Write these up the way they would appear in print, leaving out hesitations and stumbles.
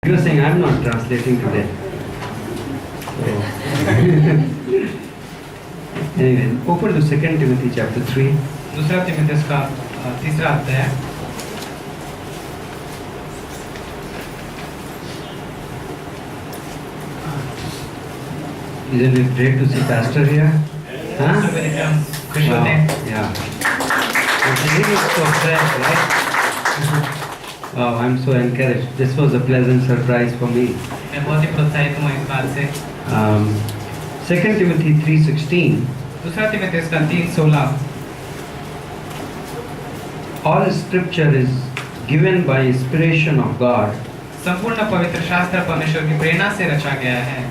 You were saying I'm not translating today. So anyway, open to 2 Timothy chapter 3. दूसरा तीमुथियुस का तीसरा अध्याय। Isn't it great to see Pastor here? Huh? खुश होते हैं। Yeah. It's really so fresh, right? Wow, I'm so encouraged. This was a pleasant surprise for me. मैं बहुत ही प्रोत्साहित हूँ इस बात से। 2 Timothy 3:16. दूसरा तीमुथियुस का 3:16। All scripture is given by inspiration of God संपूर्ण पवित्र शास्त्र परमेश्वर की प्रेरणा से रचा गया है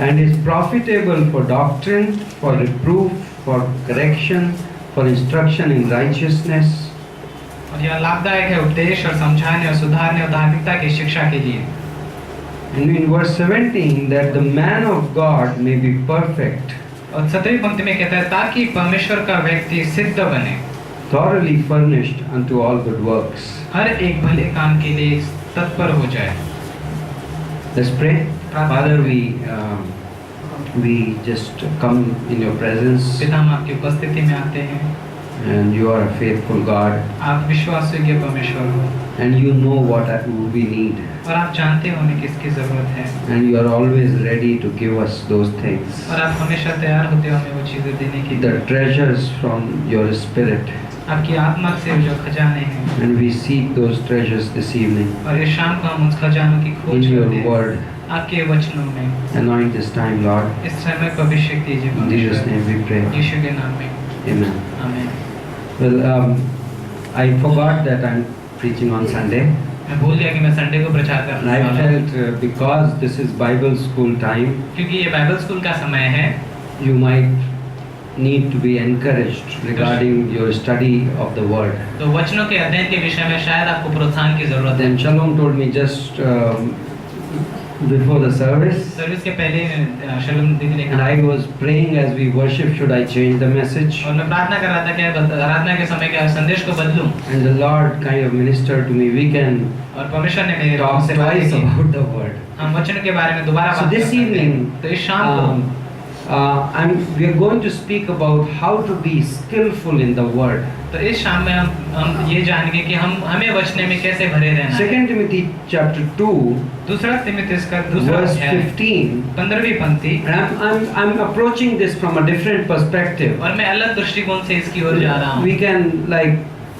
and is profitable for doctrine, for reproof, for correction, for instruction in righteousness, और यह लाभदायक है उपदेश और समझाने और सुधारने और धार्मिकता की शिक्षा के लिए। and in verse 17 that the man of God may be perfect, और 17वीं पंक्ति में कहता है ताकि परमेश्वर का व्यक्ति सिद्ध बने, thoroughly furnished unto all good works. हर एक भले काम के लिए तत्पर हो जाए। Let's pray. Father, we just come in your presence, पिता हम आपकी उपस्थिति में आते हैं, and you are a faithful God, आप विश्वास योग्य परमेश्वर हो, and you know what we need, और आप जानते हो हमें किसकी जरूरत है, and you are always ready to give us those things, और आप हमेशा तैयार होते हो हमें वो चीजें देने के the लिए। treasures from your spirit, आपकी आत्मा से जो खजाने हैं, and we seek those treasures this evening और ये शाम को हम उस खजानों की in खोज your करते हैं word. आपके वचनों में। Anoint this time, Lord. इस समय को अभिषेक दीजिए In Jesus' परमेश्वर, name we pray. यीशु के नाम में, Amen. आमीन। Well, I forgot that I'm preaching on Sunday. मैं भूल गया कि मैं संडे को प्रचार And करने I वाला हूँ, felt because this is Bible school time, क्योंकि ये बाइबल स्कूल का समय है, you might need to be encouraged regarding your study of the Word. तो वचनों के अध्ययन के विषय में शायद आपको प्रोत्साहन की जरूरत है। Then Shalom told me just before the service, service के पहले शलोम दीदी ने and कहा, I was praying as we worship, should I change the message? और मैं प्रार्थना कर रहा था कि आराधना के समय के संदेश को बदलूं, And the Lord kind of ministered to me. We can और परमेश्वर ने मेरे talk से बातें twice की। about the Word. हम वचन के बारे में दोबारा So बात this कर सकते हैं। evening, तो इस शाम को we are going to speak about how to be skillful in the Word. तो इस शाम में हम ये जानेंगे कि हमें वचने में कैसे भरे रहना है। 2 Timothy chapter 2, दूसरा तीमुथियुस का दूसरा verse अध्याय 15. 15वीं पंक्ति, And I'm approaching this from a different perspective. और मैं अलग दृष्टिकोण से इसकी ओर जा रहा हूँ।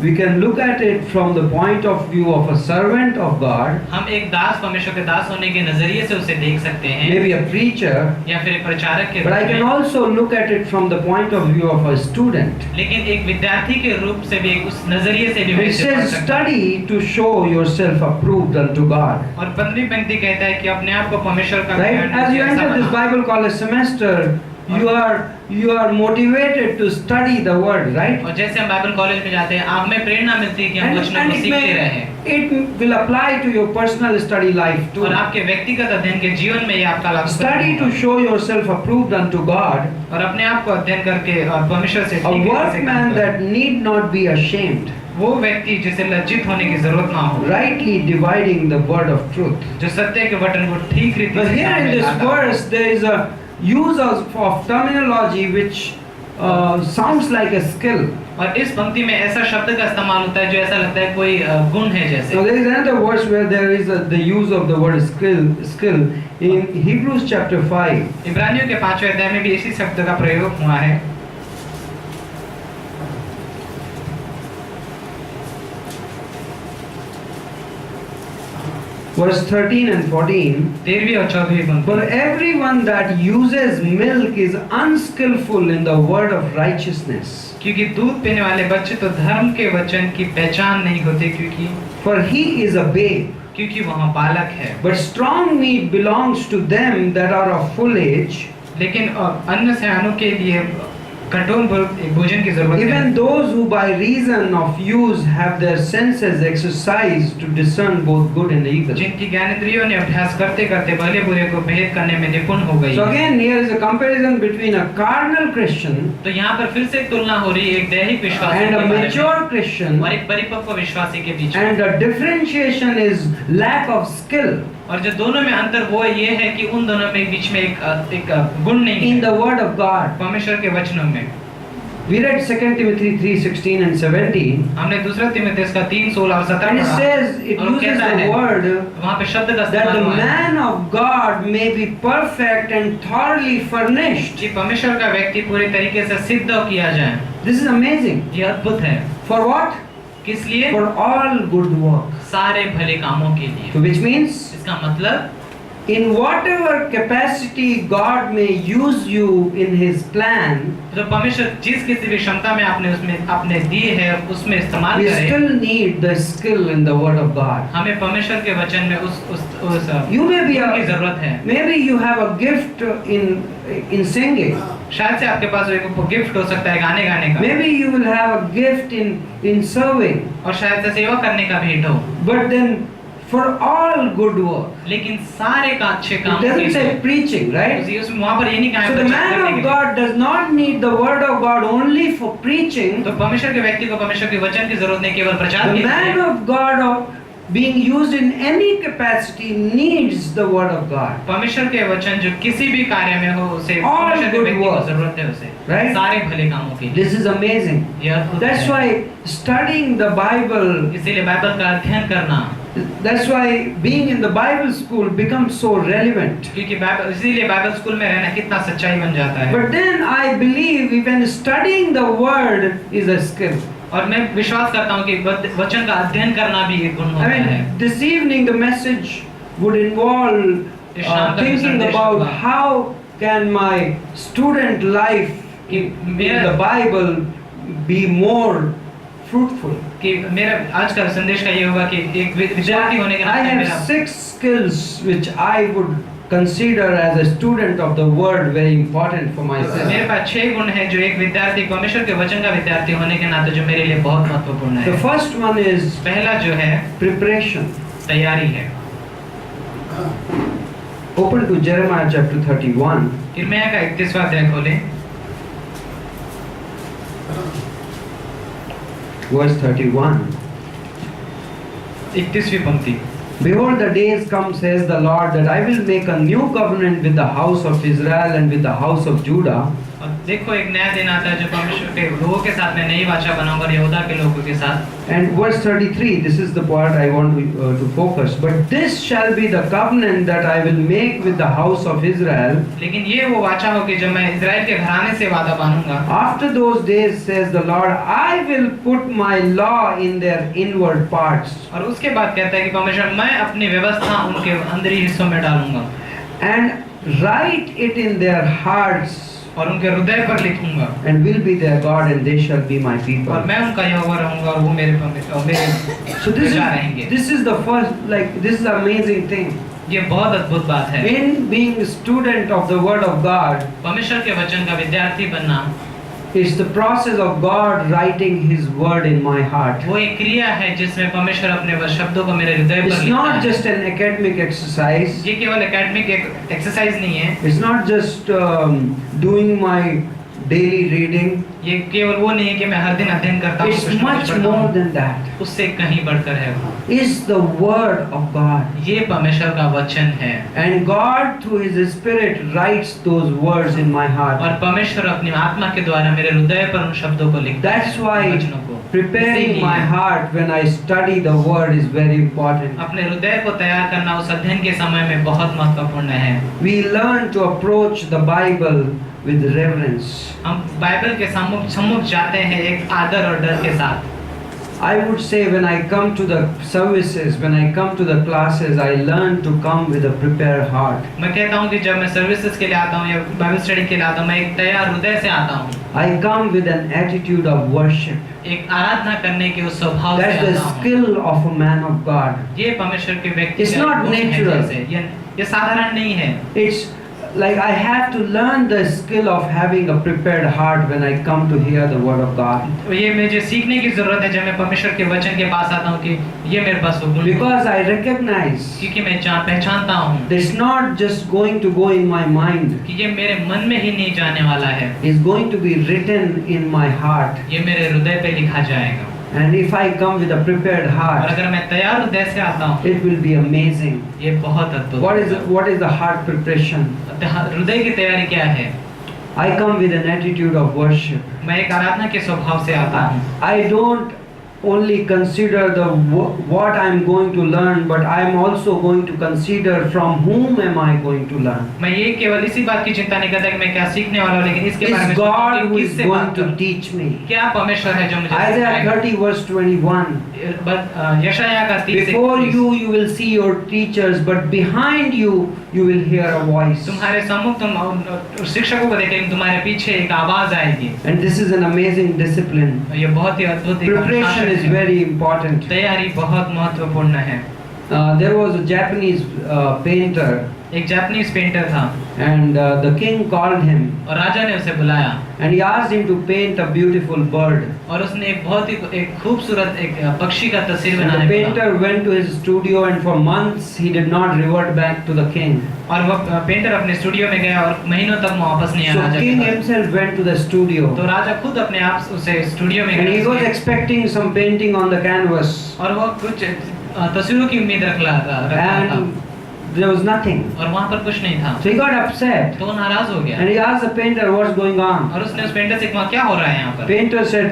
We can look at it from the point of view of a servant of God, हम एक दास परमेश्वर के दास होने के नजरिए से उसे देख सकते हैं, maybe a preacher, या फिर एक प्रचारक के but I रूप can में, also look at it from the point of view of a student. लेकिन एक विद्यार्थी के रूप से भी उस नजरिए से भी मैं It इसे पढ़ says, सकता हूँ। study to show yourself approved unto God. और 15वीं पंक्ति कहता है कि अपने आप को परमेश्वर का Right? ज्ञान As you जैसा enter this बनाओ। Bible college semester, you are motivated to study the Word, right? और जैसे हम बाइबल कॉलेज में जाते हैं, आप में प्रेरणा मिलती है कि हम वचनों को सीखते रहें, it will apply to your personal study life too. और आपके व्यक्तिगत अध्ययन के जीवन में ये आपका लागू Study to show yourself approved unto God, और अपने आप को अध्ययन करके और परमेश्वर से a ठीक से workman that need not be ashamed, वो व्यक्ति जिसे लज्जित होने की जरूरत ना हो, rightly dividing the word of truth. जो सत्य के वचन को ठीक रीति But से here in सामने this लाता हो। verse there is a use of terminology which sounds like a skill. और इस पंक्ति में ऐसा शब्द का इस्तेमाल होता है जो ऐसा लगता है कोई गुण है जैसे। So there is another verse where there is the use of the word skill in Hebrews chapter 5. इब्रानियों के 5वें अध्याय में भी इसी शब्द का प्रयोग हुआ है। Verse 13 and 14. 13वीं और 14वीं For पंक्ति, everyone that uses milk is unskillful in the word of righteousness. क्योंकि दूध पीने वाले बच्चे तो धर्म के वचन की पहचान नहीं होते, For he is a babe. क्योंकि वहाँ बालक है। But strong meat belongs to them that are of full age, लेकिन अन्य सयानों के लिए कठोर भोजन की जरूरत है, even those who by reason of use have their senses exercised to discern both good and evil. जिनकी ज्ञानेंद्रियों ने अभ्यास करते करते भले बुरे को भेद करने में निपुण हो गई। So again here is a comparison between a carnal Christian तो यहाँ पर फिर से एक तुलना हो रही है एक दैहिक विश्वासी and के a बारे में mature Christian, और एक परिपक्व विश्वासी के बीच में। and the differentiation is lack of skill. और जो दोनों में अंतर वो ये है कि उन दोनों में बीच में एक गुण नहीं In है the Word of God, परमेश्वर के वचनों में। we read 2 Timothy 3:16 and 17, हमने दूसरा तीमुथियुस का 3:16 और 17 and it पढ़ा says, it और वो uses कहता the है word वहाँ पे शब्द का that the इस्तेमाल हुआ है man of God may be perfect and thoroughly furnished. कि परमेश्वर का व्यक्ति पूरे तरीके से सिद्ध किया जाए। This is amazing. ये अद्भुत है। For what? किस लिए? For all good work. सारे भले कामों के लिए। So which means, इसका मतलब in whatever capacity God may use you in His plan, जो परमेश्वर जिस किसी भी क्षमता में आपने उसमें आपने दी है उसमें इस्तेमाल we करे। still need the skill in the Word of God. हमें परमेश्वर के वचन में उस You may be गुण की जरूरत है। maybe you have a gift in singing. शायद से आपके पास एक गिफ्ट हो सकता है गाने गाने का। Maybe you will have a gift in serving. और शायद से सेवा करने का भेंट हो। But then for all good work. लेकिन सारे का अच्छे It काम के doesn't say लिए preaching, right? उसमें वहाँ पर ये नहीं कहा है So the प्रचार man करने of के लिए। God does not need the Word of God only for preaching. तो परमेश्वर के व्यक्ति को परमेश्वर के वचन की जरूरत नहीं केवल प्रचार The के man लिए। of God of being used in any capacity needs the Word of God. परमेश्वर के वचन जो किसी भी कार्य में हो उसे All परमेश्वर के good व्यक्ति को work. जरूरत है उसे Right? सारे भले कामों के लिए। This is amazing. यह अद्भुत That's है। why studying the Bible, इसीलिए बाइबल का अध्ययन करना that's why being in the Bible school becomes so relevant. क्योंकि बाइबल इसीलिए बाइबल स्कूल में रहना कितना सच्चाई बन जाता है। But then I believe even studying the Word is a skill. और मैं विश्वास करता हूँ कि वचन का अध्ययन करना भी एक गुण I होता है। mean, this evening the message would involve thinking about how can my student life in the Bible be more fruitful. कि मेरा आज का संदेश का ये होगा कि एक विद्यार्थी होने के I नाते have मेरा 6 skills which I would consider as a student of the Word very important for myself. मेरे पास 6 गुण हैं जो एक विद्यार्थी परमेश्वर के वचन का विद्यार्थी होने के नाते जो मेरे लिए बहुत महत्वपूर्ण The है। first one is पहला जो है preparation. तैयारी है। Open to Jeremiah chapter 31. यिर्मयाह का 31वां अध्याय खोलें। Verse 31. 31वीं पंक्ति। Behold, the days come, says the Lord, that I will make a new covenant with the house of Israel and with the house of Judah. और देखो एक नया दिन आता है जो परमेश्वर के लोगों के साथ मैं नई वाचा बनाऊंगा और यहूदा के लोगों के साथ। And verse 33, this is the part I want to focus. But this shall be the covenant that I will make with the house of Israel. लेकिन ये वो वाचा होगी जो मैं इजराइल के घराने से वादा बांधूंगा। After those days, says the Lord, I will put my law in their inward parts. और उसके बाद कहता है कि परमेश्वर मैं अपनी व्यवस्था उनके अंदरी हिस्सों में डालूंगा And write it in their hearts. और उनके हृदय पर लिखूंगा And will be their God, and they shall be my और people. मैं उनका यहोवा रहूंगा और वो मेरे So प्रजा रहेंगे। this is the first, like, this is the amazing thing. ये बहुत अद्भुत बात है। In being a student of the Word of God, परमेश्वर के वचन का विद्यार्थी बनना it's the process of God writing His Word in my heart. वो एक क्रिया है जिसमें परमेश्वर अपने शब्दों को मेरे हृदय पर It's लिखता not है। just an academic exercise. ये केवल एकेडमिक एक्सरसाइज नहीं है। It's not just doing my daily reading. ये केवल वो नहीं है कि मैं हर दिन अध्ययन करता हूँ। It's कुछ ना कुछ much पढ़ता more हूँ। than that. उससे कहीं बढ़कर है वो। It's the Word of God. ये परमेश्वर का वचन है And God through His Spirit writes those words in my heart. और परमेश्वर अपनी आत्मा के द्वारा मेरे हृदय पर उन शब्दों को लिखता है। That's why वचनों को preparing इसीलिए my heart when I study the Word is very important. अपने हृदय को तैयार करना उस अध्ययन के समय में बहुत महत्वपूर्ण है। We learn to approach the Bible with reverence. हम बाइबल के सम्मुख जाते हैं एक आदर और डर के साथ। I would say when I come to the services, when I come to the classes, I learn to come with a prepared heart. मैं कहता हूँ कि जब मैं सर्विसेज के लिए आता हूँ या बाइबल स्टडी के लिए आता हूँ मैं एक तैयार हृदय से आता हूँ। I come with an attitude of worship. एक आराधना करने के उस स्वभाव से That's the आता हूँ। skill of a man of God. ये परमेश्वर के व्यक्ति It's का not गुण है natural. जैसे। ये साधारण नहीं है। It's like I have to learn the skill of having a prepared heart when I come to hear the Word of God. ये मुझे सीखने की जरूरत है जब मैं परमेश्वर के वचन के पास आता हूँ कि ये मेरे पास वो गुण है। Because I recognize क्योंकि मैं पहचानता हूँ that it's not just going to go in my mind. कि ये मेरे मन में ही नहीं जाने वाला है। It's going to be written in my heart. ये मेरे हृदय पे लिखा जाएगा। And if I come with a prepared और heart, अगर मैं तैयार हृदय से आता हूँ, it will be amazing. ये बहुत अद्भुत What होगा। is the heart preparation? हृदय की तैयारी क्या है? I come with an attitude of worship. मैं एक आराधना के स्वभाव से आता हूँ। I don't only consider what I'm going to learn, but I'm also going to consider from whom am I going to learn. मैं ये केवल इसी बात की चिंता नहीं करता कि मैं क्या सीखने वाला हूँ, लेकिन इसके बारे में Is God सोचूं who कि is किससे going बात to करूं? teach me. क्या परमेश्वर है जो मुझे Isaiah सिखाएगा? 30 verse 21. यशायाह का 30 Before you will see your teachers, but behind you will hear a voice. तुम्हारे सम्मुख तुम शिक्षकों को देखेंगे, तुम्हारे पीछे एक आवाज आएगी। And this is an amazing discipline. ये बहुत ही अद्भुत एक Preparation अनुशासन is है। very important. तैयारी बहुत महत्वपूर्ण है। There was a Japanese painter, एक जापानीज पेंटर था and the king called him, और राजा ने उसे बुलाया and he asked him to paint a beautiful bird. और उसने एक बहुत ही एक खूबसूरत एक पक्षी का तस्वीर And the बनाने को painter went to his studio, and for months he did not revert back to the king. और वह पेंटर अपने स्टूडियो में गया और महीनों तक वो वापस नहीं आया So राजा के king pass. himself went to the studio, तो राजा खुद अपने आप उसे स्टूडियो में and he was गया expecting some painting on the canvas, और वो कुछ तस्वीरों की उम्मीद रख रहा था and there was nothing. और वहाँ पर कुछ नहीं था। So he got upset, तो वो नाराज हो गया and he asked the painter, "What's going on?" और उसने उस पेंटर से कहा क्या हो रहा है यहाँ पर? Painter said,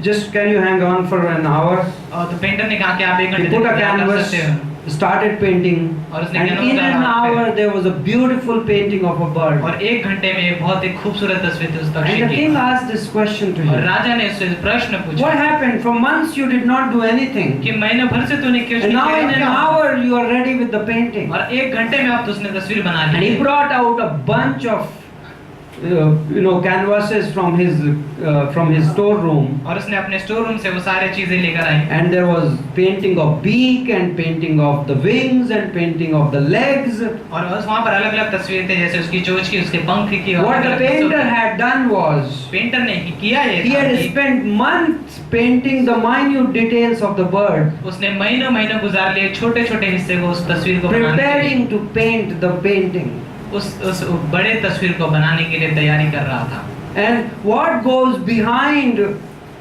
"Just can you hang on for an hour?" और तो पेंटर ने कहा कि आप एक He घंटे put a तक क्या कर canvas, सकते हो? started painting, और उसने and canvas in an डाला hour there was a beautiful painting of a bird. और एक घंटे में बहुत ही खूबसूरत तस्वीर थी उस पक्षी And the की। king asked this question to और him, राजा ने उससे प्रश्न "What पूछा happened? For months you did not do anything, कि महीने भर से तूने क्यों and नहीं now in किया? an क्या? hour you are ready with the painting." और एक घंटे में आप तो उसने तस्वीर बना And Lee he brought out a bunch of canvases from his storeroom, और उसने अपने स्टोर रूम से वो सारे चीजें लेकर आई and there was painting of beak and painting of the wings and painting of the legs. और वहाँ पर अलग अलग तस्वीरें थे जैसे उसकी चोंच की उसके पंख की और What the अलग-अलग हिस्सों painter की। had done was, पेंटर ने किया ये he था had कि spent months painting the minute details of the bird, उसने महीनों महीनों गुजार लिए छोटे छोटे हिस्से को उस तस्वीर को बनाने के लिए। preparing to paint the painting. उस बड़े तस्वीर को बनाने के लिए तैयारी कर रहा था। And what goes behind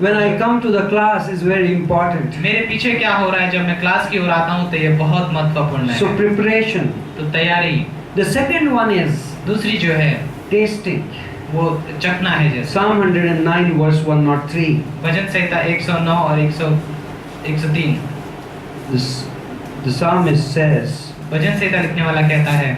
when I come to the class is very important. मेरे पीछे क्या हो रहा है जब मैं क्लास की ओर आता हूँ तो ये बहुत महत्वपूर्ण So है। preparation. तो तैयारी। The second one is दूसरी जो है tasting. वो चखना है जैसे Psalm 109 verse 103. भजन संहिता 109 और 103। The psalmist says, भजन संहिता लिखने वाला कहता है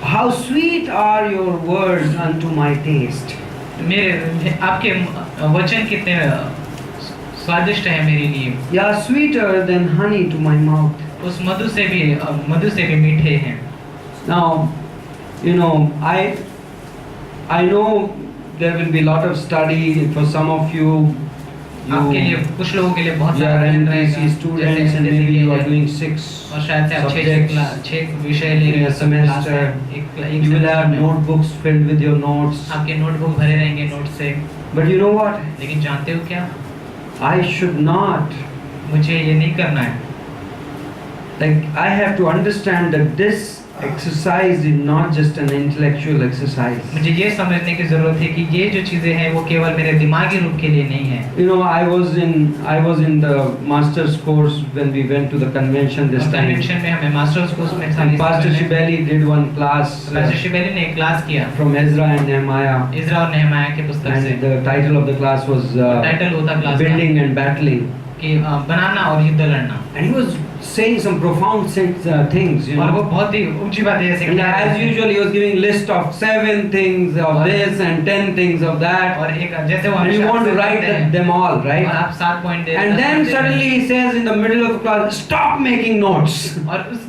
how sweet are your words unto my taste. मेरे आपके वचन कितने स्वादिष्ट है मेरे लिए। Yeah, sweeter than honey to my mouth. उस मधु से भी मीठे हैं। Now, I know there will be a lot of study for some of you. आपके लिए कुछ लोगों के लिए बहुत You सारा are अध्ययन MPC रहेगा, students जैसे and maybe you are है। doing 6 और शायद से आप subjects. 6 विषय ले रहे in हो a semester. You will have notebooks filled with your notes. आपके नोटबुक भरे रहेंगे नोट से। But you know what? लेकिन जानते हो क्या? I should not. मुझे ये नहीं करना है। Like, I have to understand that this exercise is not just an intellectual exercise. मुझे ये समझने की जरूरत है कि ये जो चीजें हैं वो केवल मेरे दिमागी रूप के लिए नहीं है। I was in the master's course when we went to the convention this time. Convention में हमें मास्टर्स कोर्स में And Pastor Shibeli did one class pastor Shibeli ने एक क्लास किया from Ezra and Nehemiah, इज़रा और नेहमाया के पुस्तक से। and the title of the class was title होता क्लास का Building and Battling. कि बनाना और युद्ध लड़ना। And he was saying some profound things, और वो बहुत ही ऊंची बातें जैसे And as usual, he was giving list of 7 things of और- this and 10 things of that. और एक जैसे वो And you हमेशा want to अक्सर write करते हैं। them all, और right? आप 7 point they And then suddenly he says in the middle of the class, stop making notes. और उस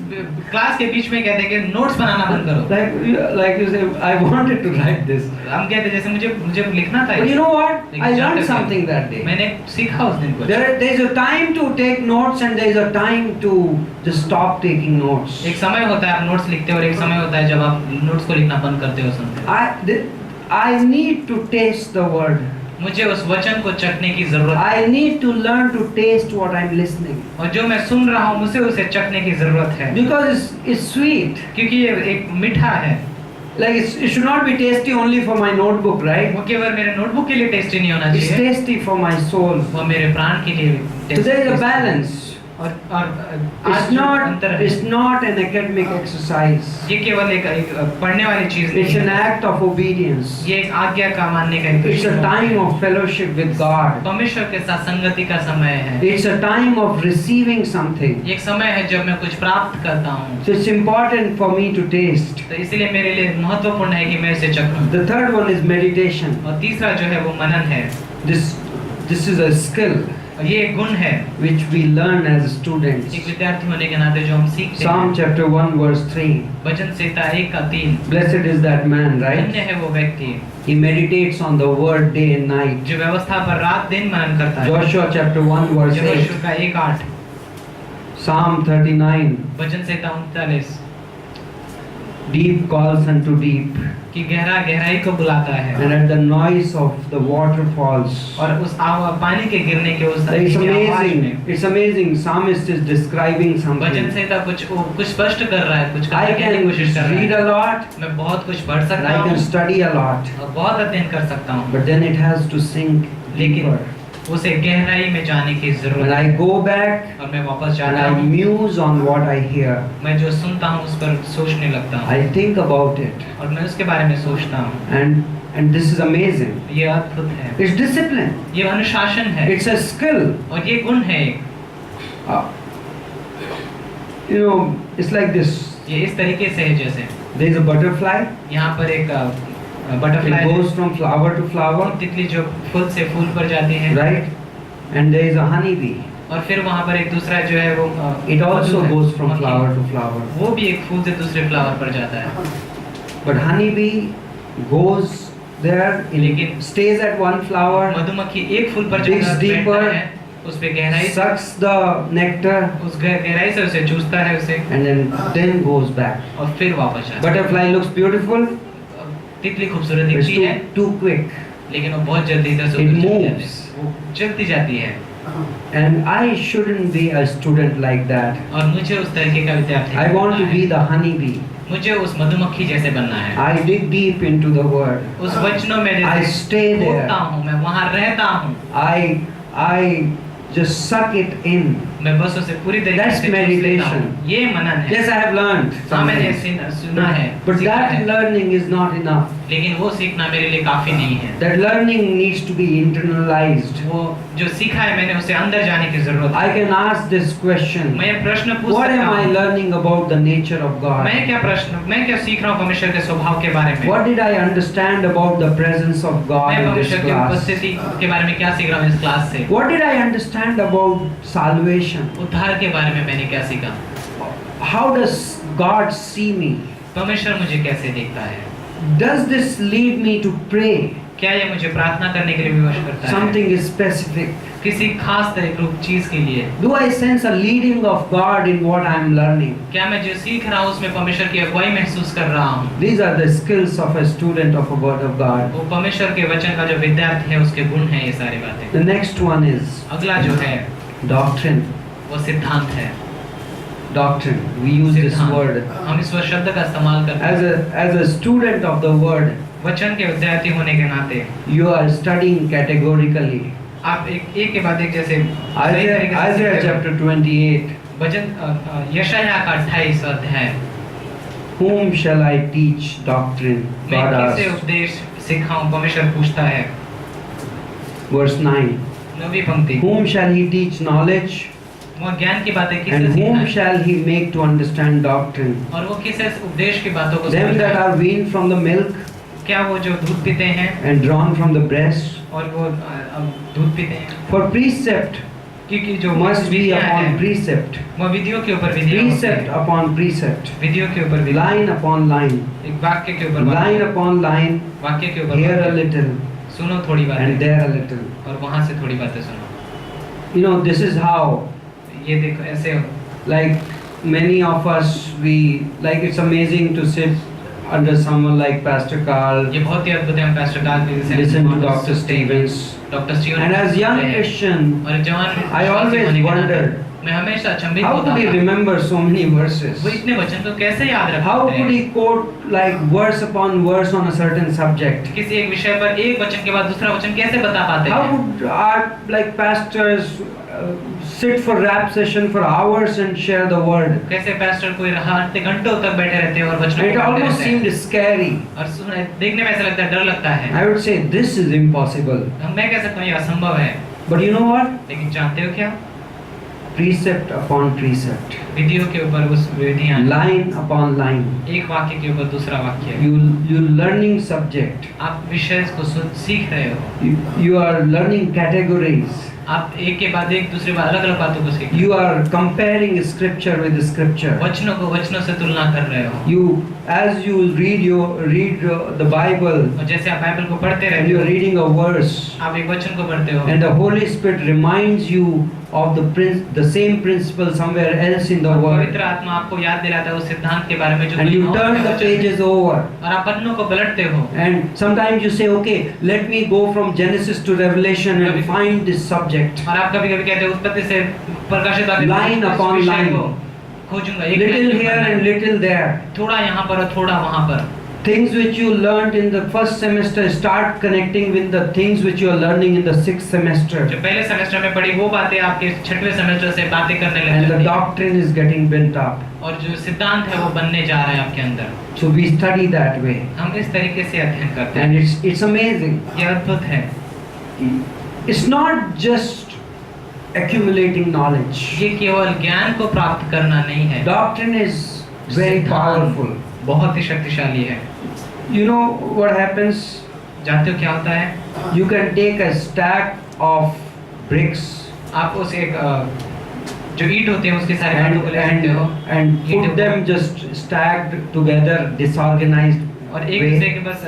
क्लास के बीच में कहते हैं कि नोट्स बनाना बंद करो। Like you say, I wanted to write this. हम कहते हैं जैसे मुझे लिखना था। But you know what? लेकिन I जानते learned थे, something that day. मैंने सीखा उस दिन कुछ। There is a time to take notes and there is a time to just stop taking notes. एक समय होता है आप नोट्स लिखते हो और एक समय होता है जब आप नोट्स को लिखना बंद करते हो सुनते हो। I need to taste the word. मुझे उस वचन को चखने की जरूरत है I need to learn to taste what I'm listening. और जो मैं सुन रहा हूँ मुझे उसे चखने की जरूरत है Because it's sweet. क्योंकि ये एक मीठा है। Like it should not be tasty only for my notebook, right? वो केवल मेरे नोटबुक के लिए टेस्टी नहीं होना It's चाहिए, tasty for my soul. वो मेरे प्राण के लिए So there is a balance. और It's आज जो not. अंतर है, It's not an academic exercise. ये केवल एक पढ़ने वाली चीज नहीं It's an है, act of obedience. ये एक आज्ञा का मानने का एक It's a दृष्टिकोण time है। of fellowship with God. परमेश्वर के साथ संगति का समय है, It's a time of receiving something. ये एक समय है जब मैं कुछ प्राप्त करता हूँ, So it's important for me to taste. तो इसलिए मेरे लिए महत्वपूर्ण है कि मैं इसे चखूं। The third one is meditation. और तीसरा जो है वो मनन है, This is a skill और ये एक गुण है which we learn as students. एक विद्यार्थी होने के नाते जो हम सीखते Psalm हैं। chapter 1 verse 3. Bhajan Samhita 1:3, Blessed is that man, right? धन्य है वो व्यक्ति He meditates on the word day and night. जो व्यवस्था पर रात दिन मनन करता है। Joshua chapter 1 verse 8. यहोशू का 1:8, Psalm 39. भजन संहिता 39, Deep calls unto deep, कि गहराई को बुलाता है, and at the noise of the waterfalls. और उस पानी के गिरने के उस It's की आवाज amazing. में It's amazing. Psalmist is describing bhajan something. संहिता कुछ स्पष्ट कर रहा है, कुछ I कहने की can कोशिश कर read रहा a है। lot, मैं बहुत कुछ पढ़ and सकता I can हूँ study a lot, और बहुत अध्ययन कर सकता हूँ, but then it has to sink लेकिन deeper. उसे गहराई में जाने की When जरूरत I है। go back और मैं वापस and जाता I हूँ, muse on what I hear, मैं जो सुनता हूँ उस पर सोचने लगता हूँ, I think about it, और मैं उसके बारे में सोचता हूँ। and this is amazing. ये अद्भुत है, It's discipline. ये अनुशासन है, It's a skill. और ये गुण है एक। Uh, it's like this. ये इस तरीके से है जैसे There is a butterfly. यहाँ पर एक It butterfly goes from flower to flower, तितली जो फूल से फूल पर जाती है, right? And there is a honeybee. और फिर वहाँ पर एक दूसरा जो है वो It also मधु है, goes from मक्खी। flower to flower. वो भी एक फूल से दूसरे फ्लावर पर जाता है, But honeybee goes there, लेकिन- stays at one flower, मधुमक्खी एक फूल पर Digs जाकर deeper, बैठता है, उस पे गहराई से sucks the nectar, उस गहराई से उसे चूसता है उसे, and then goes back. और फिर वापस जाता है। Butterfly looks beautiful, तितली खूबसूरत but it's दिखती है, too quick. लेकिन वो बहुत जल्दी इधर से It उधर चली moves. जाती है, वो चलती जाती है, And I shouldn't be a student like that. और मुझे उस तरीके का विद्यार्थी I want to बनना be है। the honeybee. मुझे उस मधुमक्खी जैसे बनना है, I dig deep into the word. उस वचनों में I जैसे stay there. खोदता हूँ, मैं वहाँ रहता हूँ, I just suck it in. मैं बस उसे पूरी तरीके That's से चूस लेता meditation. हूँ। ये मनन है। Yes, I have learned. हाँ, मैंने something. सुना है, But सीखा that है, learning is not enough. लेकिन वो सीखना मेरे लिए काफी नहीं है। That learning needs to be internalized. वो जो सीखा है मैंने उसे अंदर जाने की जरूरत I है। can ask this question. मैं प्रश्न पूछ What सकता am I हूँ, learning about the nature of God? मैं क्या सीख रहा हूँ परमेश्वर के स्वभाव के बारे में, What did I understand about the presence of God मैं in this परमेश्वर की class? उपस्थिति के बारे में क्या सीख रहा हूँ इस क्लास से, What did I understand about salvation? उद्धार के बारे में मैंने क्या सीखा, How does God see me? परमेश्वर मुझे कैसे देखता है, Does this lead me to pray? क्या ये मुझे प्रार्थना करने के लिए विवश करता है, Something is specific. किसी खास तरह चीज के लिए, Do I sense a leading of God in what I am learning? क्या मैं जो सीख रहा हूँ उसमें परमेश्वर की अगुवाई महसूस कर रहा हूँ। These are the skills of a student of a word of God. वो परमेश्वर के वचन का जो विद्यार्थी है उसके गुण हैं ये सारी बातें। The next one is अगला जो है doctrine. वो सिद्धांत है। Doctrine. We use this सिद्धांत। word. हम इस शब्द का इस्तेमाल करते हैं। As a student of the word, वचन के विद्यार्थी होने के नाते you are studying categorically. आप एक के बाद एक जैसे सही तरीके से Isaiah सीखते हो। chapter 28. वचन यशायाह का 28 अध्याय, Whom shall I teach doctrine? मैं God किसे asks. उपदेश सिखाऊं, परमेश्वर पूछता है। Verse 9. 9वीं पंक्ति, Whom shall he teach knowledge? वो ज्ञान की बातें किसे And whom सिखाए shall he make to understand doctrine? और वो किसे उपदेश की बातों को Them that समझाए। are weaned from the milk क्या वो जो दूध पीते हैं and drawn from the breast, और वो दूध पीते हैं, for precept क्योंकि जो must be विधियां upon हैं, precept, वो विधियों के ऊपर विधियां होती precept हैं, upon precept, विधियों के ऊपर विधियां, line upon line, एक वाक्य के ऊपर line वाक्य, upon line, वाक्य के ऊपर here a वाक्य, little सुनो थोड़ी and बातें there a little. और वहां से थोड़ी बातें सुनो। You know, this is how, ये देखो ऐसे like many of us, it's amazing to sit under someone like Pastor Carl, ये बहुत ही अद्भुत है। हम पास्टर कार्ल के जैसे listen to Dr. Stevens. Doctor Steven And as young हैं। Christian, और जवान I always होने के नाते wondered, मैं हमेशा अचंभित How होता could he था। remember so many verses? वो इतने वचन को कैसे याद रख How सकते could हैं? he quote like verse upon verse on a certain subject? किसी एक विषय पर एक वचन के बाद दूसरा वचन कैसे बता पाते How हैं? would our like pastors sit for rap session for hours and share the word? कैसे पास्टर कोई हफ्ते घंटों तक बैठे रहते हैं और वचनों It को पढ़ते almost रहते हैं? seemed scary. और देखने में ऐसा लगता है, डर लगता है। I would say this is impossible. मैं कह सकता हूँ ये असंभव है। But you know what? लेकिन जानते हो क्या? Precept upon precept, विधियों के ऊपर उस विधियाँ, line upon line. एक वाक्य के ऊपर दूसरा वाक्य। You learning subject. आप विषय को सीख रहे हो। You are learning categories. आप एक के बाद एक दूसरे बाद अलग अलग बातों को सीख रहे You are comparing scripture with scripture. हो। वचनों को वचनों से तुलना कर रहे हो। You, as you read the Bible, और जैसे आप बाइबल को पढ़ते and रहते you are हो, reading a verse, आप एक वचन को पढ़ते हो, and the Holy Spirit reminds you of the same principle somewhere else in the और Word, पवित्र आत्मा आपको याद दिलाता है उस सिद्धांत के बारे में जो and you कहीं और turn है the वचन में। pages over, और आप पन्नों को पलटते हो। and sometimes you say, okay, let me go from Genesis to Revelation and find this subject. और आप कभी कभी कहते हो उत्पत्ति से प्रकाशित वाक्य Line इस upon विषय line. को खोजूंगा, एक Little लाइन here पर and little there. थोड़ा यहाँ पर और थोड़ा वहाँ पर। Things which you learned in the first semester start connecting with the things which you are learning in the sixth semester, जो पहले सेमेस्टर में पढ़ी वो बातें आपके छठवें सेमेस्टर से बातें करने लग and the जाती हैं। doctrine is getting built up. और जो सिद्धांत है वो बनने जा रहा है आपके अंदर। So we study that way, हम इस तरीके से अध्ययन करते हैं। and it's amazing. ये अद्भुत है। It's not just accumulating knowledge. ये केवल ज्ञान को प्राप्त करना नहीं है। Doctrine is very सिद्धांत powerful. बहुत ही शक्तिशाली है। You know what happens? जानते हो क्या होता है? You can take a stack of bricks आप उस एक जो ईंट होते हैं उसके सारे बातों को ले सकते हो and put them just stacked together, disorganized और एक way. दूसरे के बस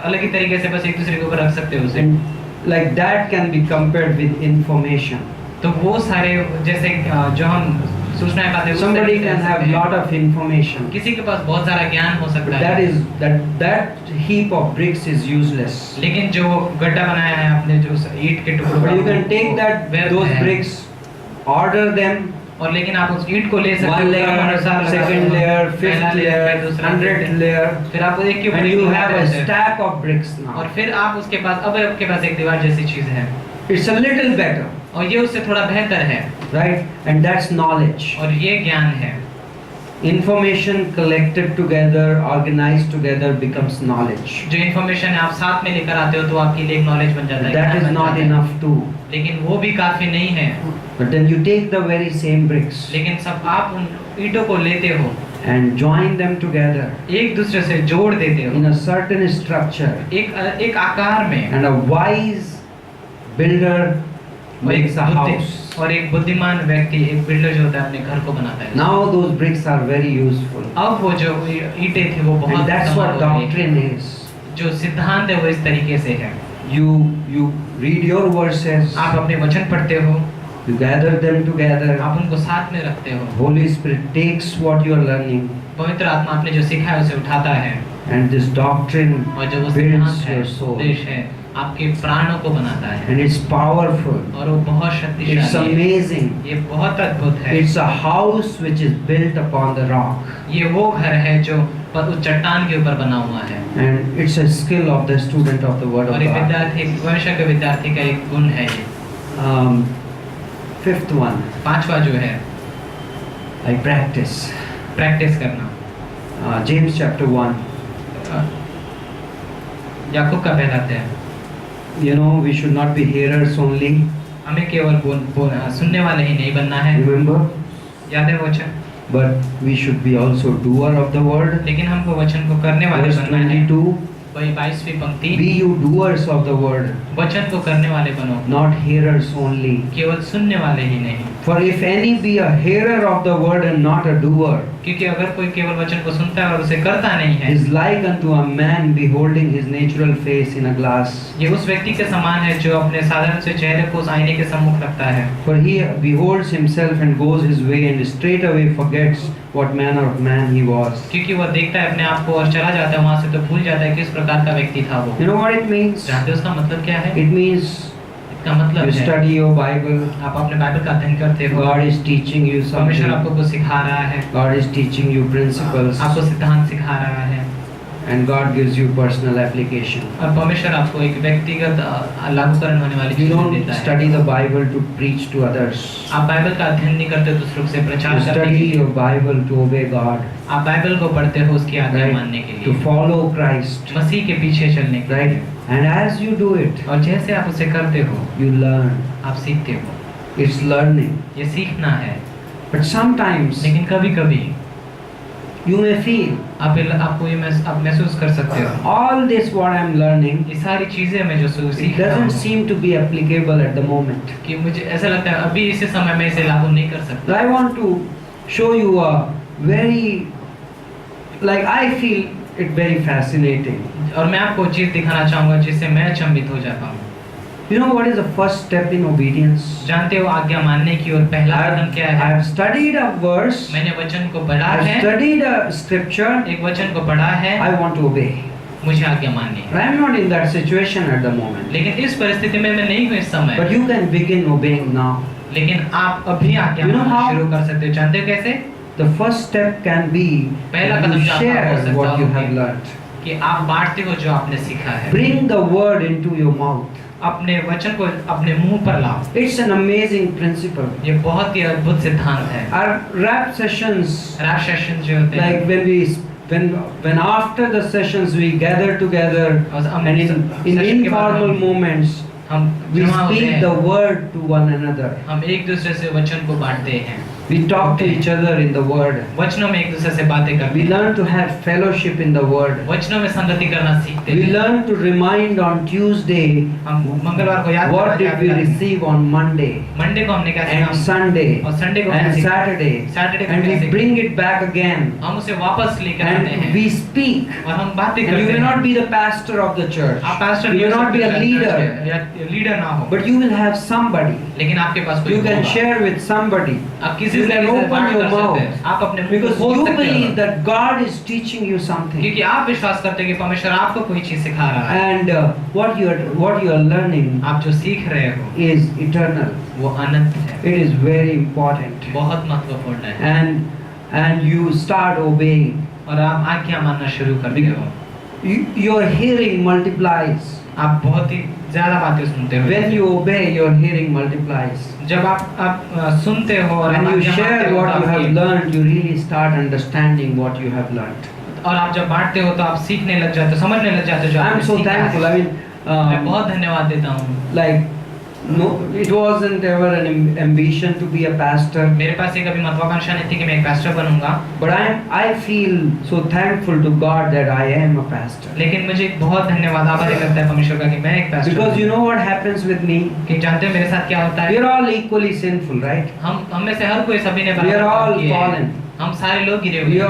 अलग ही तरीके से बस एक दूसरे के ऊपर रख सकते हो उसे। And like that can be compared with information. तो वो सारे जैसे जो हम सूचनाएं पाते हैं उस Somebody तरीके से can रख have सकते हैं। lot of information. किसी के पास बहुत सारा ज्ञान हो सकता That है, is that heap of bricks is useless. लेकिन जो गड्ढा बनाया है आपने जो उस ईंट के टुकड़ों But का, you can take वो that व्यर्थ those है। bricks, order them, और लेकिन आप उस ईंट को ले सकते हो, one क्रम layer, अनुसार लगा second सकते हो। layer, पहला fifth layer, layer, फिर दूसरा, 100th layer, फिर आप एक के ऊपर and एक you लगाते have a रहते हैं। stack of bricks now. और फिर आप उसके पास अब आपके पास एक दीवार जैसी चीज है It's a little better, और ये उससे थोड़ा बेहतर है right? And that's knowledge. और ये ज्ञान है। Information collected together, organized together becomes knowledge. जो इन्फॉर्मेशन है आप साथ में लेकर आते हो तो आपके लिए एक नॉलेज बन जाता है, That ज्ञान is बन not जाता है। enough too. लेकिन वो भी काफी नहीं है। But then you take the very same bricks लेकिन सब आप उन ईंटों को लेते हो, and join them together एक दूसरे से जोड़ देते हो in a certain structure, एक आकार में, and a wise builder makes a house. और एक बुद्धिमान व्यक्ति, एक बिल्डर जो होता है अपने घर को बनाता है। Now those bricks are very useful. अब वो जो ईंटें थी वो बहुत And that's इस्तेमाल what हो रही है। doctrine is. जो सिद्धांत है वो इस तरीके से है। You read your verses, आप अपने वचन पढ़ते हो, you gather them together. आप उनको साथ में रखते हो, Holy Spirit takes what you are learning, पवित्र आत्मा आपने जो सीखा है उसे उठाता है and this doctrine और जो वो builds सिद्धांत है, your soul. उपदेश है, आपके प्राणों को बनाता है And it's powerful. और वो बहुत It's शक्तिशाली है। amazing. ये बहुत अद्भुत है। It's a house which is built upon the rock. ये वो घर है जो पर उस चट्टान के ऊपर बना हुआ है And it's a skill of the student of the Word of और एक God. विद्यार्थी, भविष्य के विद्यार्थी का एक गुण है ये। Fifth one, पांचवा जो है I practice. प्रैक्टिस करना। James chapter 1. याकूब का पहला अध्याय। You know, we should not be hearers only. हमें केवल सुनने वाले ही नहीं बनना है, Remember? याद है वचन, But we should be also doer of the word. लेकिन हमको वचन को करने वाले Verse बनना है। 22. वही 22वीं पंक्ति, Be you doers of the word, वचन को करने वाले बनो, not hearers only. केवल सुनने वाले ही नहीं। For if any be a hearer of the word and not a doer, क्योंकि अगर कोई केवल वचन को सुनता है और उसे करता नहीं है, is like unto a man beholding his natural face in a glass. ये उस व्यक्ति के समान है जो अपने साधारण से चेहरे को उस आईने के सम्मुख रखता है। For he beholds himself and goes his way and straightway forgets what manner of man he was. क्योंकि वह देखता है अपने आप को और चला जाता है वहां से तो भूल जाता है किस प्रकार का व्यक्ति था वो। You know what it means? जानते हो उसका मतलब क्या है? It means का मतलब You है study your Bible. आप अपने बाइबल का अध्ययन करते हो, God is teaching you परमेश्वर something. आपको कुछ सिखा रहा है, God is teaching you principles. आपको सिद्धांत सिखा रहा है, And God gives you personal application. और परमेश्वर आपको एक व्यक्तिगत लागूकरण होने वाली You चीजें don't देता है। study the Bible to preach to others. आप बाइबल का अध्ययन नहीं करते दूसरों से You प्रचार करने के study लिए, your Bible to obey God, आप बाइबल को पढ़ते हो उसकी आज्ञा मानने right? के To लिए, follow Christ, मसीह के पीछे चलने के right? लिए, And as you do it, और जैसे आप उसे करते हो you learn. आप सीखते हो। It's learning. ये सीखना है, But sometimes लेकिन कभी कभी you may feel आपको ये आप महसूस कर सकते हो all this what I'm learning, ये सारी चीजें मैं जो it सीख रहा doesn't हूँ seem to be applicable at the moment. कि मुझे ऐसा लगता है अभी इसी समय में इसे लागू नहीं कर सकता। But I want to show you a very, like I feel it very fascinating. और मैं आपको चीज दिखाना चाहूंगा जिससे मैं अचंभित हो जाता हूँ। You know what is the first step in obedience? जानते हो आज्ञा मानने की और पहला कदम क्या है? I've studied a verse, मैंने वचन को पढ़ा I've है, studied a scripture, एक वचन को पढ़ा है, I want to obey. मुझे आज्ञा माननी है। But I'm not in that situation at the moment. लेकिन इस परिस्थिति में मैं नहीं हूँ इस समय। But you can begin obeying now. लेकिन आप अभी आज्ञा You know मानना how? शुरू कर सकते हो। जानते हो कैसे? The first step can be पहला that कदम you जो आपका हो share सकता what you है have learned. कि आप बांटते हो जो आपने सीखा है। Bring the word into your mouth. अपने वचन को अपने मुंह पर लाओ। It's an amazing principle. ये बहुत ही अद्भुत सिद्धांत है। Our rap sessions, rap session जो होते हैं, like when after the sessions we gather together और हम and in session के बाद informal moments हम we जमा होते speak हैं, the word to one another. हम एक दूसरे से वचन को बांटते हैं, We talk to each other in the word. वचनों में एक दूसरे से बातें करते We हैं, learn to have fellowship in the word. वचनों में संगति करना सीखते We हैं। learn to remind on Tuesday हम मंगलवार को याद what करना did we क्या किया, receive on Monday मंडे को हमने क्या सीखा, and Sunday और संडे को क्या and सीखा, Saturday, सैटरडे को and क्या we सीखा, bring it back again हम उसे वापस लेकर आते and हैं we speak. और हम बातें And you करते may हैं। not be the pastor of the church. आप pastor You may not be a leader, या लीडर ना हो, but you will have somebody. लेकिन आपके पास कोई You can होगा। share with somebody. आप किसी You से can भी open बात your कर सकते mouth. हैं। आप अपने मुंह को Because खोल you सकते believe हो, that God is teaching you something. क्योंकि आप विश्वास करते हैं कि परमेश्वर आपको कोई चीज सिखा रहा है। And what you are learning आप जो सीख रहे हो is eternal. वो अनंत है, It is very important. बहुत महत्वपूर्ण है, And you start obeying. और आप आज्ञा मानना शुरू करते हो। Your hearing multiplies. आप बहुत ही ज्यादा बातें सुनते हो। When you obey, your hearing multiplies. जब आप सुनते हो और When आप you आज्ञा share मानते हो, what तो you have आपकी- learned, you really start understanding what you have learned. और आप जब बांटते हो तो आप सीखने लग जाते हो, समझने लग जाते हो जो I am आपने so सीखा है। thankful. I mean, मैं बहुत धन्यवाद देता हूँ। like, no, it wasn't ever an ambition to be a pastor. मेरे पास एक कभी महत्वाकांक्षा नहीं थी कि मैं एक पास्टर बनूंगा, But I feel so thankful to God that I am a pastor. लेकिन मुझे बहुत धन्यवाद आभारी लगता है परमेश्वर का कि मैं एक पास्टर Because हूँ। you know what happens with me? कि जानते हो मेरे साथ क्या होता We है? are all equally sinful, right? हम में से हर कोई सभी ने We बराबर are पाप all किए हैं। fallen. हम सारे लोग गिरे We हुए हैं।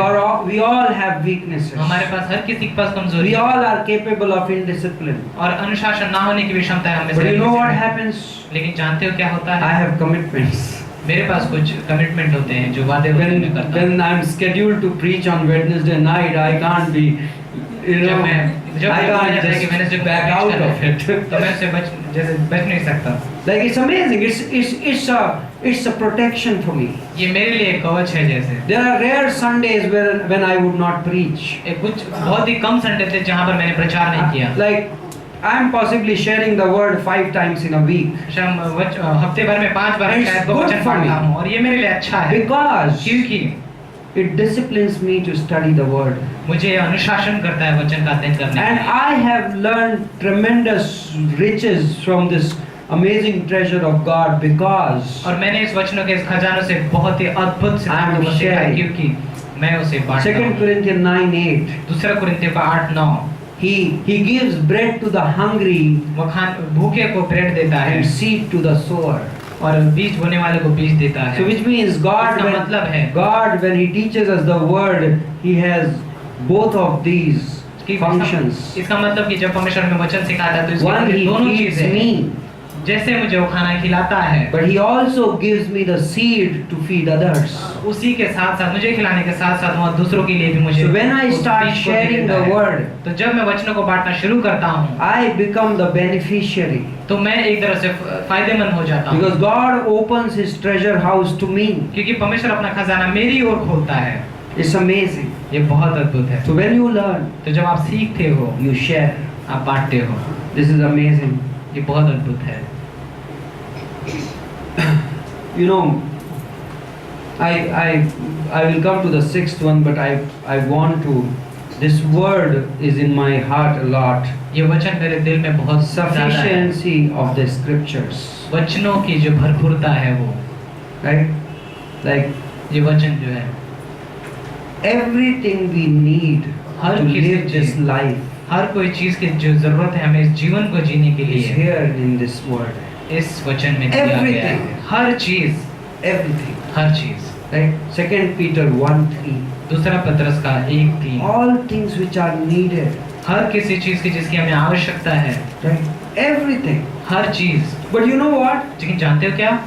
we all have weaknesses. हमारे पास हर किसी के पास कमजोरी We है all are capable of indiscipline. और अनुशासन ना होने की भी क्षमता है हमें But से you know किसी what में। happens? लेकिन जानते हो क्या होता I है? have commitments. मेरे पास कुछ कमिटमेंट होते हैं जो वादे होते हैं मैं करता हूँ। When I'm scheduled to preach on Wednesday night, I can't be, you know, जब I मैं can't जाता है कि मैंने just जो back preach out करना of है, it. तो मैं उससे बच नहीं सकता। Like it's amazing. It's a protection for me. ये मेरे लिए एक कवच है जैसे। There are rare Sundays when I would not preach. कुछ बहुत ही कम संडे थे जहाँ पर मैंने प्रचार नहीं किया। Like I'm possibly sharing the word 5 times in a week हफ्ते भर में 5 बार It's शायद good वचन for me. पढ़ता हूँ और ये मेरे लिए अच्छा है because क्योंकि it disciplines me to study the word. मुझे अनुशासन करता है वचन का अध्ययन करने And में। I have learned tremendous riches from this amazing treasure of God because और मैंने इस वचनों के इस खजानों से बहुत ही अद्भुत सिद्धांतों को सीखा है sharing. क्योंकि मैं उसे बांटता 2 हूँ। Corinthians 9:8 दूसरा कुरिन्थियों का 8:9 he gives bread to the hungry वो भूखे को ब्रेड देता है and seed to the sower. और बीज बोने वाले को बीज देता है। So which means इसका मतलब है God when he teaches us the word, he has both of these कि functions. इसका मतलब कि जब परमेश्वर में वचन सिखाता है तो इसके One, अंदर he दोनों feeds चीजें हैं। me. जैसे मुझे वो खाना खिलाता है, but He also gives me the seed to feed others. उसी के साथ साथ मुझे खिलाने के साथ साथ वो दूसरों के लिए भी मुझे So when I उस start बीज को sharing देता the है। word, तो जब मैं वचनों को बांटना शुरू करता हूँ I become the beneficiary, तो मैं एक तरह से फायदेमंद हो जाता हूँ, because God opens His treasure house to me. क्योंकि परमेश्वर अपना खजाना मेरी ओर खोलता है। It's amazing. ये बहुत अद्भुत है। So when you learn, तो जब आप सीखते हो, you share. आप बांटते हो, This is amazing. ये बहुत अद्भुत है। You know, I will come to the sixth one, but I want to. This word is in my heart a lot. ये वचन मेरे दिल में बहुत ज्यादा है। Sufficiency of the scriptures, वचनों की जो भरपूरता है वो, right? Like ये वचन जो है everything we need her to किसी live this चीज- life हर कोई चीज की जो जरूरत है हमें इस जीवन को जीने के is लिए here in this word. इस वचन में दिया गया है। Everything. हर चीज, Everything, हर चीज। right? 2 Peter 1:3. दूसरा पत्रस का 1:3, All things which are needed, हर किसी चीज की जिसकी हमें आवश्यकता है, right? Everything. हर चीज। But you know what? लेकिन जानते हो क्या,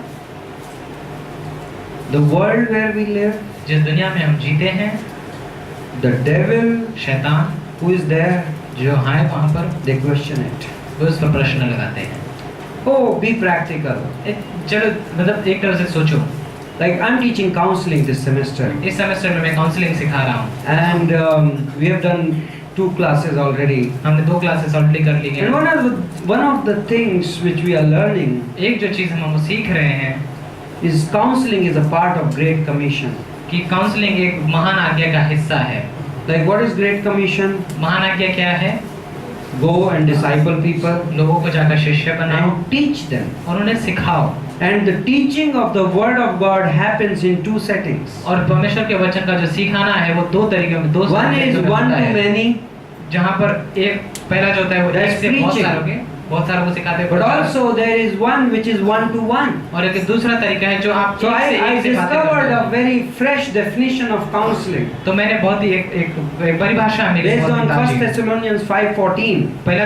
The world where we live, जिस दुनिया में हम जीते हैं, the devil शैतान who is there, जो है वहाँ पर, they question it. वो उस पर प्रश्न लगाते हैं। Oh, be practical. चलो मतलब एक तरह से सोचो, Like I'm teaching counseling this semester, इस सेमेस्टर में मैं काउंसलिंग सिखा रहा हूँ। and we have done 2 classes already. हमने 2 क्लासेस ऑलरेडी कर ली And हैं। one of the things which we are learning एक जो चीज हम सीख रहे हैं is counseling is a part of Great Commission. कि काउंसलिंग एक महान आज्ञा का हिस्सा है। Like what is Great Commission? महान आज्ञा क्या है? Go and disciple people लोगों को जाकर शिष्य बनाओ and teach them. और उन्हें सिखाओ। And the teaching of the Word of God happens in 2 settings. और परमेश्वर के वचन का जो सिखाना है वो 2 तरीके में, 2 One is तरीकों में one होता to है। many, जहाँ पर एक पहला जो होता है वो That's एक से बहुत preaching. सारों के, बहुत सारों को सिखाते हैं। but also there is one which is one to one. और एक दूसरा तरीका है जो आप So I एक से बातें discovered करते a हो। very fresh definition of counseling तो मैंने बहुत ही एक परिभाषा मिली based बहुत on 1 ताजी। Thessalonians 5:14, पहला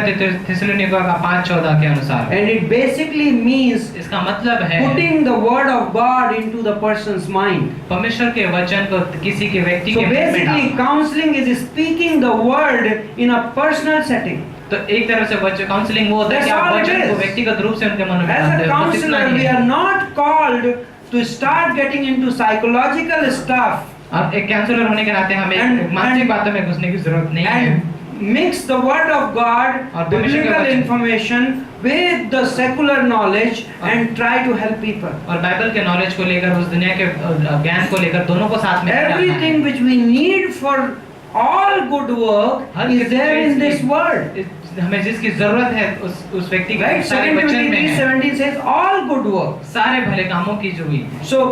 थिस्सलुनीकियों का 5:14 के अनुसार and it basically means इसका मतलब है putting the Word of God into the person's mind. परमेश्वर के वचन को किसी के व्यक्ति So के मन में basically डालना। counseling is speaking the Word in a personal setting. तो एक तरह से वचन काउंसलिंग वो होता है कि That's आप all it वचन को is. व्यक्तिगत रूप से उनके मन में As डालते a हो। बस इतना counselor, ही we है। are not called to start getting into psychological stuff अब एक काउंसलर होने के नाते हमें And- मानसिक and- बातों में घुसने की जरूरत नहीं है। and mix the Word of God, और परमेश्वर के biblical वचन- information with the secular knowledge और- and try to help people. और बाइबल के नॉलेज को लेकर, उस दुनिया के ज्ञान को लेकर, दोनों को साथ में डालना है। Everything which we need for all good work her is किसी there in चीज this की- word. हमें जिसकी जरूरत है उस व्यक्ति के Right? सारे 2 वचन Timothy में है। 3:17 says all good work. सारे भले कामों की जो हुई, So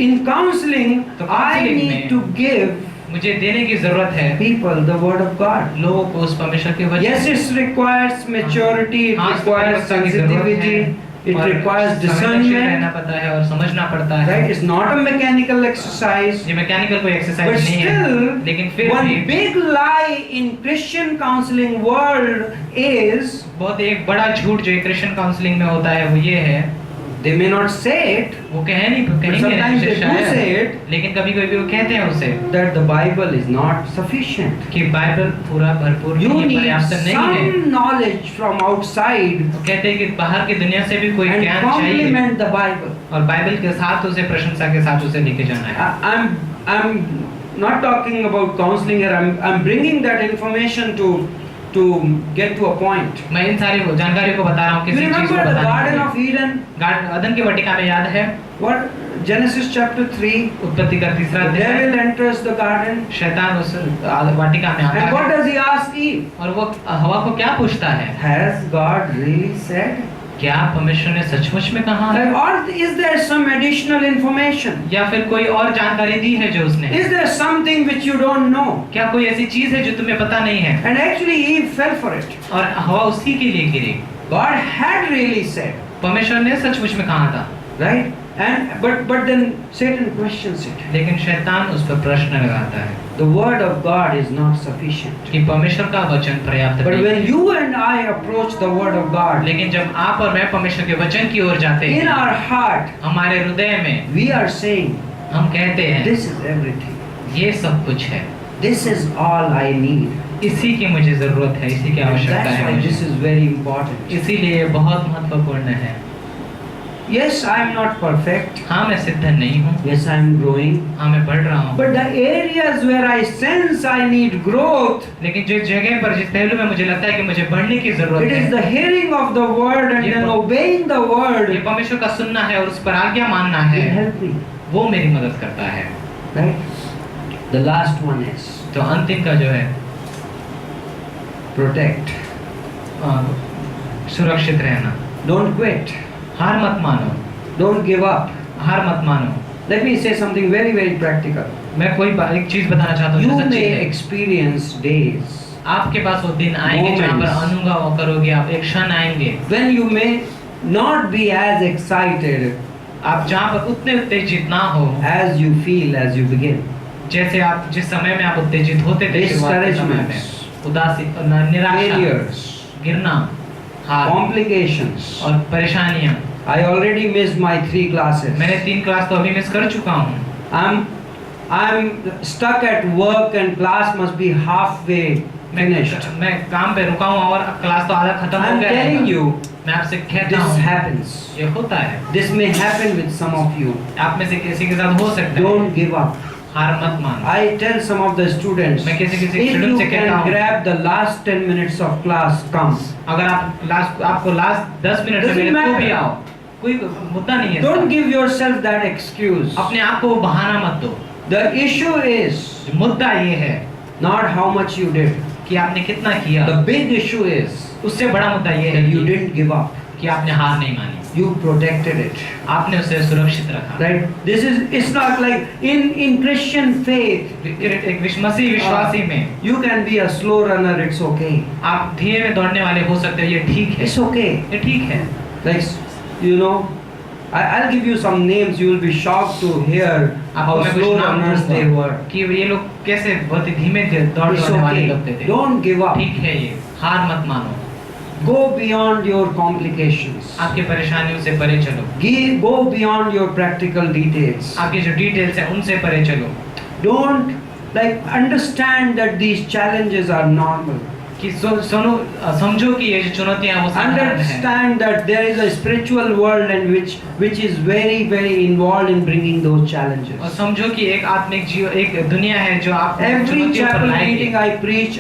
in counseling, तो I counseling need में- to give मुझे देने की जरूरत है people the Word of God. लोगों को उस परमेश्वर के वचन। Yes, it requires maturity, it हाँ, इसमें requires परिपक्वता की जरूरत है, sensitivity, it और requires संवेदनशील रहना discernment. पड़ता है और समझना पड़ता है। Right? It's not a mechanical exercise. ये मैकेनिकल कोई But एक्सरसाइज नहीं है, still, लेकिन फिर भी one big lie in Christian counseling world is, बहुत एक बड़ा झूठ जो क्रिश्चियन काउंसलिंग में होता है वो ये है, they may not say it, वो कहेंगे sometimes नहीं they do शायद, say it, लेकिन कभी कभी वो कहते हैं उसे that the Bible is not sufficient. कि बाइबल पूरा भरपूर You नहीं है, need पर्याप्त नहीं है। some knowledge from outside वो कहते हैं कि बाहर की दुनिया से भी कोई and ज्ञान चाहिए complement the Bible. और बाइबल के साथ उसे प्रशंसा के साथ उसे लेके जाना है। I'm not talking about counseling here. I'm bringing that information to get to a point. मैं इन सारी जानकारी को बता रहा हूँ You किसी चीज को remember the बताने Garden के of Eden? लिए। अदन की वाटिका में याद है, What Genesis chapter 3? उत्पत्ति का 3रा The अध्याय, devil enters the garden, शैतान उस वाटिका में आता and what है does he ask Eve? और वो हवा को क्या पूछता है, Has God really said? क्या परमेश्वर ने सचमुच में कहा है, Or is there some additional information? या फिर कोई और जानकारी दी है जो उसने, Is there something which you don't know? क्या कोई ऐसी चीज है जो तुम्हें पता नहीं है। And actually, Eve fell for it. और हवा उसी के लिए गिरी। God had really said, परमेश्वर ने सचमुच में कहा था, right? But then Satan questions it. लेकिन शैतान उस पर प्रश्न लगाता है The word of God is not sufficient. कि परमेश्वर का वचन पर्याप्त But नहीं when है। you and I approach the word of God, लेकिन जब आप और मैं परमेश्वर के वचन की ओर जाते in हैं, our heart, हमारे हृदय में we are saying, हम कहते हैं this is everything. ये सब कुछ है, This is all I need. इसी की मुझे जरूरत है, इसी की आवश्यकता That's है why this मुझे। is very important. इसीलिए ये बहुत महत्वपूर्ण है। Yes, I am not perfect. हाँ, मैं सिद्ध नहीं हूँ, Yes, I am growing. हाँ मैं बढ़ रहा हूँ, But the areas where I sense I need growth, लेकिन जिस जगह पर, जिस पहलू में मुझे लगता है कि मुझे बढ़ने की जरूरत it is है, the hearing of the word and ये then प- obeying the ये word परमेश्वर का सुनना है और उस पर आज्ञा मानना will है, help me. वो मेरी मदद करता है। Right? The last one is तो अंतिम का जो है protect. सुरक्षित रहना, Don't quit. हार मत मानो, Don't give up. हार मत मानो। Let me say something very, very practical. मैं कोई एक चीज बताना चाहता हूँ You जो सच्ची may है। experience days आपके पास वो दिन आएंगे जहाँ पर Moments. अनुभव करोगे आप, एक क्षण आएंगे when you may not be as excited आप जहाँ पर उतने उत्तेजित ना हो as you feel as you begin. जैसे आप जिस समय में आप उत्तेजित होते थे शुरुआत के समय में, उदासी, निराशा, Failures, गिरना, हार complications. और परेशानियाँ। I already missed my 3 classes. मैंने 3 क्लास तो अभी मिस कर चुका हूँ। I'm stuck at work and class must be halfway finished. मैं काम पे रुका हूँ और क्लास तो आधा खत्म हो I'm गया telling है। you, मैं आपसे कहता this हूँ happens. ये होता है, This may happen with some of you. आप में से किसी के साथ हो सकता है। Don't give up. हार मत मानो। I tell some of the students, मैं किसी if स्टूडेंट you से कहता can हूँ, grab the last 10 minutes of class, come. अगर आपको लास्ट 10 मिनट से Doesn't मिले तो matter. भी आओ, कोई मुद्दा नहीं है। Don't इसका। give yourself that excuse. अपने आप को बहाना मत दो। The issue is मुद्दा ये है not how much you did. कि आपने कितना किया। The big issue is उससे बड़ा मुद्दा ये है that you कि didn't give up. आपने हार नहीं मानी, You protected it. आपने उसे सुरक्षित रखा। Right? It's not like in Christian faith. एक मसीह विश्वासी में You can be a slow runner. It's okay. आप धीरे में दौड़ने वाले हो सकते हो, ये ठीक है, It's okay. ये ठीक है। Like you know, I'll give you some names. You will be shocked to hear how आपको मैं कुछ slow नाम runners they दूंगा were. कि ये लोग कैसे बहुत ही धीमे दौड़ने It's वाले लोग okay. थे। Don't give up. ठीक है, ये हार मत मानो, Go beyond your complications. आपकी परेशानियों से परे चलो, Go beyond your practical details. आपके जो डिटेल्स हैं उनसे परे चलो। Don't understand that these challenges are normal. कि समझो कि ये जो चुनौतियां हैं वो साधारण हैं। Understand that there is a spiritual world and which is very, very involved in bringing those challenges. और समझो कि एक आत्मिक एक दुनिया है जो आपको Every चुनौतियों पर chapel लाएगी। meeting I preach,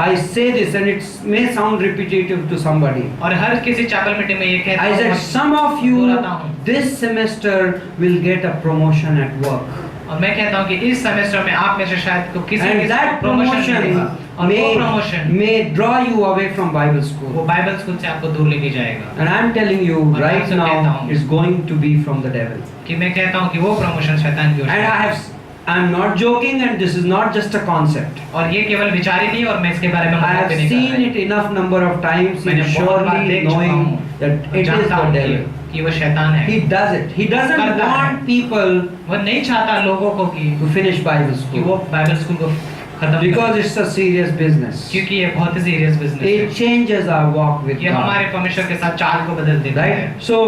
I say this and it may sound repetitive to somebody. और हर किसी चैपल मीटिंग में ये कहता I हूँ, said some of you दोहराता हूँ। this semester will get a promotion at work. और मैं कहता हूँ कि इस सेमेस्टर में आप में से शायद को किसी And that प्रमोशन मिलेगा और वो promotion may draw you away from Bible वो school. बाइबल स्कूल से आपको दूर लेके जाएगा। And I'm telling you और मैं right आपसे कहता now हूँ। it's going to be from the devil. कि मैं कहता हूँ कि वो प्रमोशन शैतान की ओर And से है। I'm not joking and this is not just a concept. और ये केवल विचार ही नहीं और मैं इसके बारे में I मजाक have भी नहीं कर seen रहा it enough number of times मैंने in बहुत बार surely देख चुका knowing हूँ that it is जानता the हूँ devil. कि वो शैतान है। He does it. He doesn't करता है। want people वो नहीं चाहता लोगों को कि to finish Bible कि वो school बाइबल स्कूल को खत्म because करे। it's a serious business. क्योंकि ये बहुत ही सीरियस बिजनेस It है। changes our walk with ये God. हमारे परमेश्वर के साथ चाल को बदल देता है। Right? So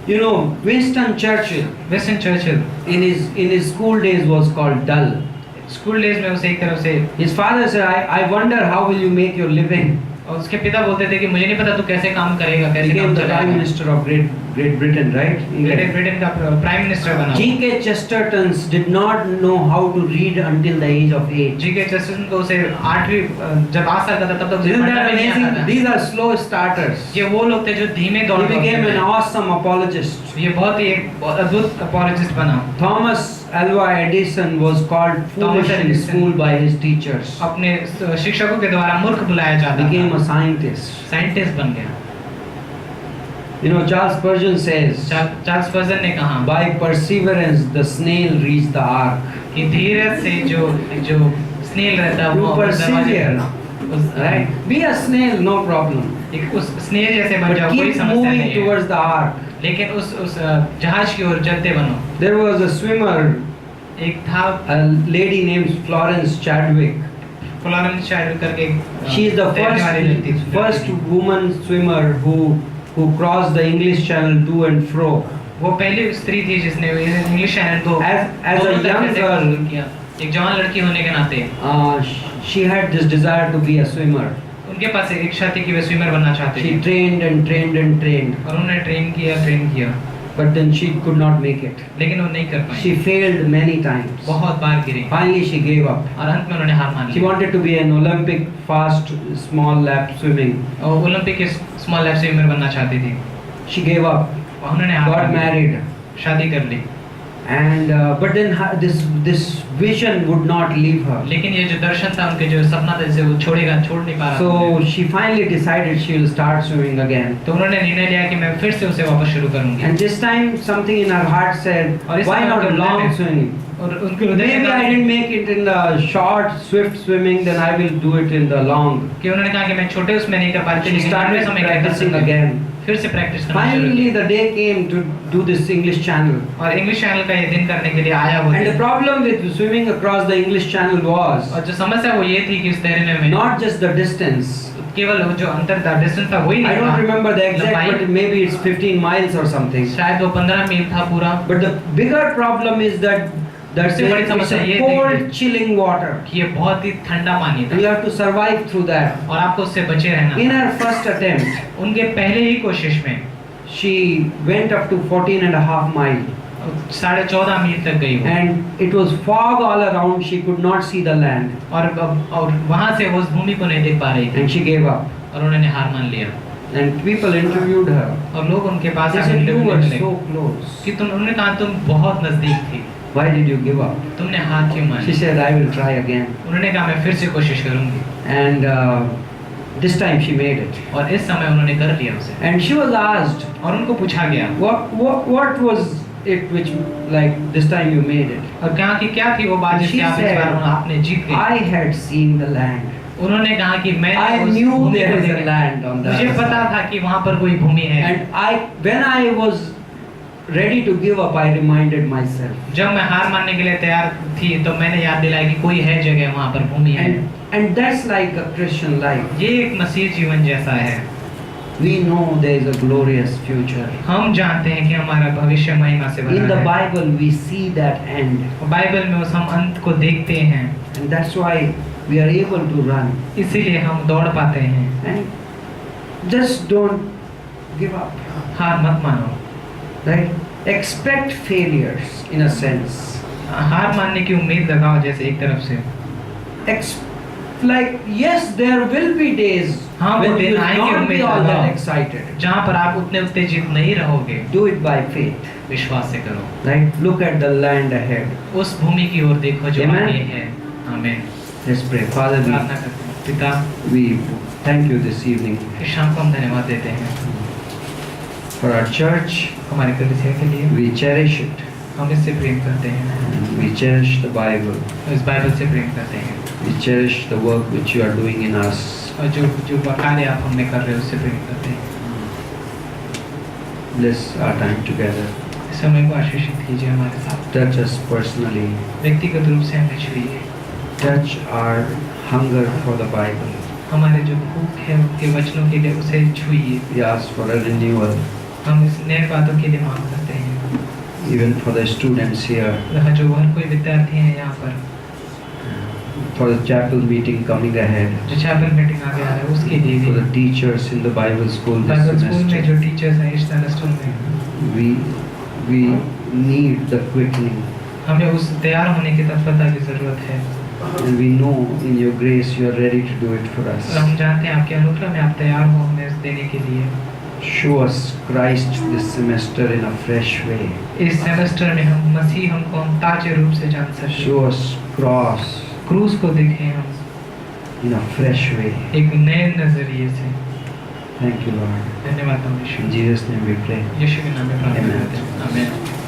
you know Winston Churchill Winston Churchill in his school days was called dull. School days में उसे एक तरफ से His father said, I wonder how will you make your living. और उसके पिता बोलते थे कि मुझे नहीं पता तू कैसे काम करेगा, He कैसे became काम the Prime चलाएगा। Minister of Great Britain, right? England. Britain का प्राइम मिनिस्टर बना। G.K. Chesterton did not know how to read until the age of 8. GK Chesterton को उसे 8वीं जब 8 साल का था तब तक उसे Isn't पढ़ना that भी नहीं आता amazing? था। These are slow starters. ये वो लोग थे जो धीमे दौड़ He became an awesome apologist. ये बहुत ही एक अद्भुत अपॉलजिस्ट बना। Thomas Alva Edison was called foolish Thomas in Edison. school by his teachers. अपने शिक्षकों के द्वारा मूर्ख बुलाया जाता Became था। a scientist. साइंटिस्ट बन गया। You know, Charles Spurgeon says, Charles Spurgeon ने कहा by perseverance the snail reached the ark. कि धीरज से जो स्नेल रहता है You वो persevere. Right? Be a snail, no problem. उस स्नेल जैसे बन But जाओ, कोई keep समस्या moving नहीं है। towards the ark. लेकिन उस जहाज की ओर चलते बनो। There was a swimmer, एक था a lady named Florence Chadwick. Florence child करके She is the तैरने वाली लड़की थी। first woman swimmer who crossed the English Channel to and fro. वो पहली स्त्री थी जिसने इंग्लिश चैनल को As a young girl, किया। एक जवान लड़की होने के नाते she had this desire to be a swimmer. उनके पास एक इच्छा थी कि वे स्विमर बनना चाहते She थे trained and trained and trained, और उन्होंने ट्रेन किया but then she could not make it. लेकिन वो नहीं कर पाई। She failed many times. बहुत बार गिरी Finally, she gave up. और अंत में उन्होंने हार मान She ली wanted to be an Olympic fast small lap swimming. और ओलंपिक के स्मॉल लैप स्विमर बनना चाहती थी। She gave up, और उन्होंने हार got मान ली। married, शादी कर ली। and but then this vision would not leave her. लेकिन ये जो दर्शन था उनके जो सपना था जिसे वो छोड़ नहीं पा रहा था। So she finally decided she will start swimming again. तो उन्होंने निर्णय लिया कि मैं फिर से उसे वापस शुरू करूंगी। And this time something in her heart said, और इस why समय not उनके long हृदय में- swimming? और उनके हृदय में Maybe कहा I कि- didn't make it in the short, swift swimming, then I will do it in the long. कि उन्होंने कहा कि मैं छोटे उसमें नहीं कर पा रही थी She लेकिन लंबे started समय के लिए कर practicing सकती हूँ। again. फिर से प्रैक्टिस करना शुरू Finally, की the day came to do this English Channel. और इंग्लिश चैनल का ये दिन करने के लिए आया वो And the दिन। problem with swimming across the English Channel was और जो समस्या वो ये थी कि उस तैरने में not just the distance. केवल वो जो अंतर था डिस्टेंस था वही I नहीं don't था remember the exact, लंबाई। but maybe it's 15 miles or something. शायद वो 15 मील था पूरा। But the bigger problem is that सबसे बड़ी it's समस्या ये a थी cold, chilling water. कि ये बहुत ही ठंडा पानी You था have to survive through that. और आपको उससे बचे रहना In था। her first attempt, उनके पहले ही कोशिश में she went up to 14 and a half mile. 14.5 मील तक गई वो। And it was fog all around. She could not see the land. और वहाँ से वो उस भूमि को नहीं देख पा रही थी And she gave up. और उन्होंने हार मान लिया। And people interviewed her. और लोग उनके पास They आके said, you इंटरव्यू were लेने लगे so close. कि उन्होंने कहा तुम बहुत नजदीक थी, Why did you give up? तुमने हार क्यों She मानी? said, I will try again. उन्होंने कहा मैं फिर से कोशिश करूंगी And this time she made it. और इस समय उन्होंने कर लिया उसे। And she was asked, और उनको पूछा गया what was it which, like, this time you made it? और कहा कि क्या थी वो बात जिससे She आप इस said, बार आपने जीत गई? I had seen the land. उन्होंने कहा कि मैं I knew there is a land on the मुझे other पता side. था कि वहाँ पर कोई भूमि है। And when I was ready to give up, I reminded myself. जब मैं हार मानने के लिए तैयार थी तो मैंने याद दिलाई कि कोई है जगह वहाँ पर भूमि है। And that's like a Christian life. ये एक मसीह जीवन जैसा है। We know there is a glorious future. हम जानते हैं कि हमारा भविष्य महिमा से In भरा the है। Bible, we see that end. Bible में उस हम अंत को देखते हैं, And that's why we are able to run. इसीलिए हम दौड़ पाते हैं। And just don't give up. हार मत मानो। Right? Expect failures in a sense. हार मानने की उम्मीद लगाओ जैसे एक तरफ से। Like, yes, there will be days हाँ, when वो you दिन will आएंगे not be उम्मीद all that लगाओ। excited. जहाँ पर आप उतने उत्तेजित नहीं रहोगे, Do it by faith. विश्वास से करो। Right? Look at the land ahead. उस भूमि की ओर देखो जो Amen. आगे है। आमीन। Let's pray. Father, प्रार्थना करते हैं। पिता, we thank you this evening इस शाम को हम धन्यवाद देते हैं for our church. हमारे कलीसिया के लिए। We cherish it. हम इससे प्रेम करते हैं, And we cherish the Bible. इस बाइबल से प्रेम करते हैं We cherish the work which you are doing in us. और जो कार्य आप हमने कर रहे हो उससे प्रेम करते हैं। Bless our time together. इस समय को आशीषित कीजिए हमारे साथ। Touch us personally. व्यक्तिगत रूप से हमें छुइए। Touch our hunger for the Bible. हमारे जो भूख है उनके वचनों के लिए उसे छुइए। We ask for a renewal, हम इस नए बातों के लिए मांग करते हैं। even for the students here, यहाँ जो हर कोई विद्यार्थी हैं यहाँ पर, for the chapel meeting coming ahead, जो चैपल मीटिंग आगे आ रहा है उसके लिए for भी, the teachers in the Bible school this Bible school में semester. जो टीचर्स हैं इस सेमेस्टर में, We need the quickening, हमें उस तैयार होने की तत्परता की जरूरत है। and we know in your grace you are ready to do it for और us. हम जानते हैं आपके अनुग्रह में आप तैयार हो हमें इस देने के लिए। Show us Christ this semester in a fresh way. इस सेमेस्टर में हम मसीह हमको हम ताजे रूप से जान सकें। Show us cross क्रूस को देखें हम in a fresh way. एक नए नजरिए से। Thank you, Lord. धन्यवाद हम यीशु। In Jesus' name we pray. यीशु के नाम में प्रार्थना Amen. करते हैं। आमीन।